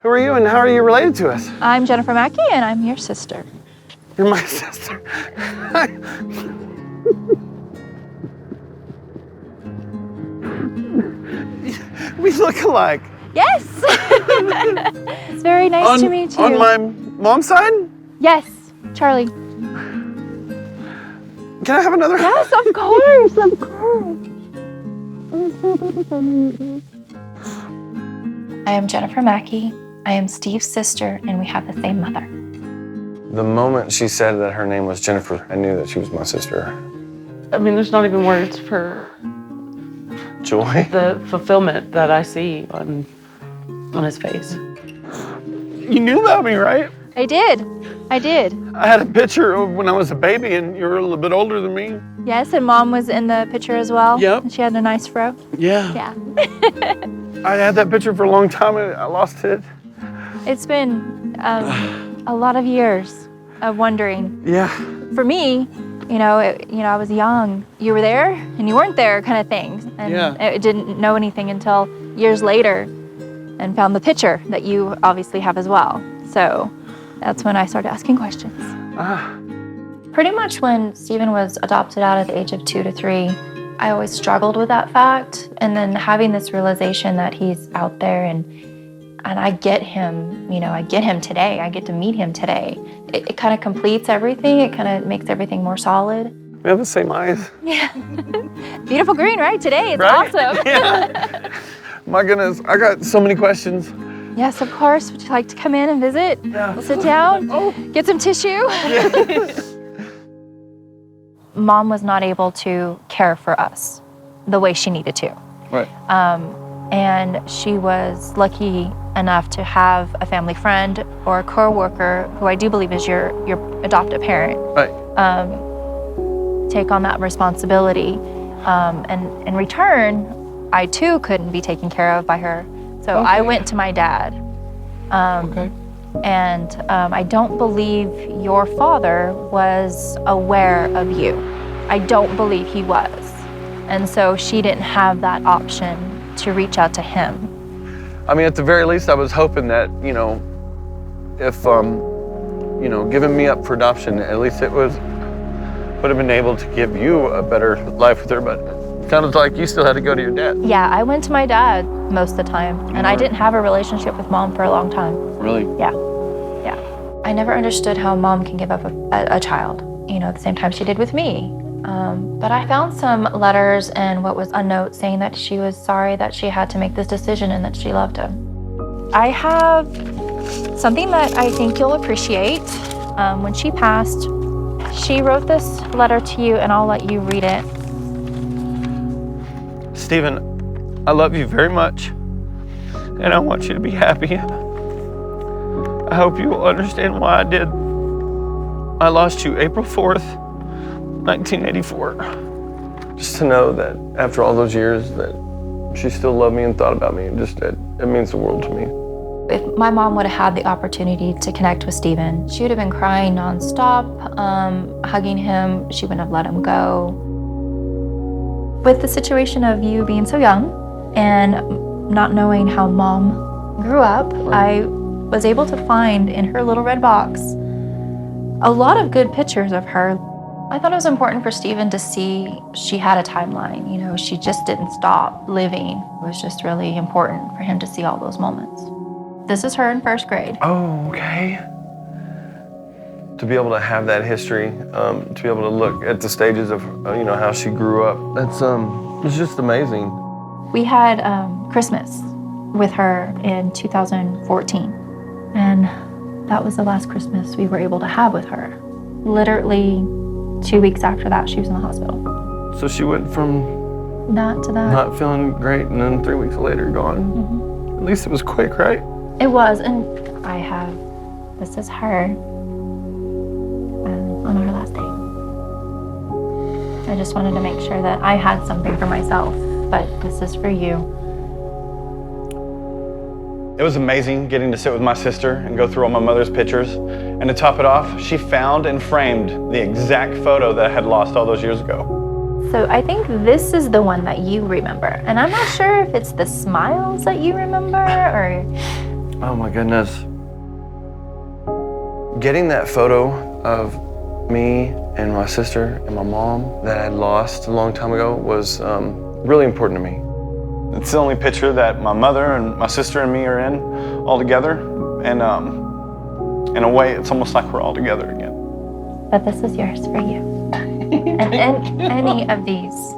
Who are you and how are you related to us? I'm Jennifer Mackey, and I'm your sister. You're my sister. We look alike. Yes! It's very nice to meet you. On my mom's side? Yes, Charlie. Can I have another? Yes, of course, of course. I am Jennifer Mackey. I am Steve's sister, and we have the same mother. The moment she said that her name was Jennifer, I knew that she was my sister. I mean, there's not even words for Joy. the fulfillment that I see on his face. You knew about me, right? I did. I had a picture of when I was a baby and you were a little bit older than me. Yes, and Mom was in the picture as well. Yep. And she had a nice fro. Yeah. Yeah. I had that picture for a long time and I lost it. It's been a lot of years of wondering. Yeah. For me, I was young. You were there and you weren't there kind of thing. And I didn't know anything until years later and found the picture that you obviously have as well. So that's when I started asking questions. Pretty much when Steven was adopted out at the age of 2 to 3, I always struggled with that fact. And then having this realization that he's out there and I get him, I get him today. I get to meet him today. It kind of completes everything. It kind of makes everything more solid. We have the same eyes. Yeah. Beautiful green, right? Today, it's right? awesome. Yeah. My goodness, I got so many questions. Yes, of course. Would you like to come in and visit? Yeah. We'll sit down, get some tissue. Yeah. Mom was not able to care for us the way she needed to. Right. And she was lucky enough to have a family friend or a co-worker who I do believe is your adoptive parent. Right. Take on that responsibility. And in return, I too couldn't be taken care of by her. So I went to my dad. And I don't believe your father was aware of you. I don't believe he was. And so she didn't have that option to reach out to him. I mean, at the very least, I was hoping that, if, giving me up for adoption, at least it would have been able to give you a better life with her, but it sounded like you still had to go to your dad. Yeah, I went to my dad most of the time, and I didn't have a relationship with Mom for a long time. Really? Yeah. I never understood how Mom can give up a child, at the same time she did with me. But I found some letters and what was a note saying that she was sorry that she had to make this decision and that she loved him. I have something that I think you'll appreciate. When she passed, she wrote this letter to you, and I'll let you read it. Steven, I love you very much, and I want you to be happy. I hope you will understand why I did. I lost you April 4th, 1984. Just to know that after all those years that she still loved me and thought about me, it means the world to me. If my mom would have had the opportunity to connect with Steven, she would have been crying nonstop, hugging him. She wouldn't have let him go. With the situation of you being so young and not knowing how Mom grew up, I was able to find in her little red box a lot of good pictures of her. I thought it was important for Steven to see she had a timeline. She just didn't stop living. It was just really important for him to see all those moments. This is her in first grade. Oh, okay. To be able to have that history, to be able to look at the stages of, how she grew up, it's just amazing. We had Christmas with her in 2014, and that was the last Christmas we were able to have with her. Literally 2 weeks after that, she was in the hospital. So she went from that to that. Not feeling great, and then 3 weeks later, gone. Mm-hmm. At least it was quick, right? It was, and this is her on our last day. I just wanted to make sure that I had something for myself, but this is for you. It was amazing getting to sit with my sister and go through all my mother's pictures. And to top it off, she found and framed the exact photo that I had lost all those years ago. So I think this is the one that you remember. And I'm not sure if it's the smiles that you remember or... Oh my goodness. Getting that photo of me and my sister and my mom that I had lost a long time ago was really important to me. It's the only picture that my mother and my sister and me are in all together. And in a way, it's almost like we're all together again. But this is yours for you. And any of these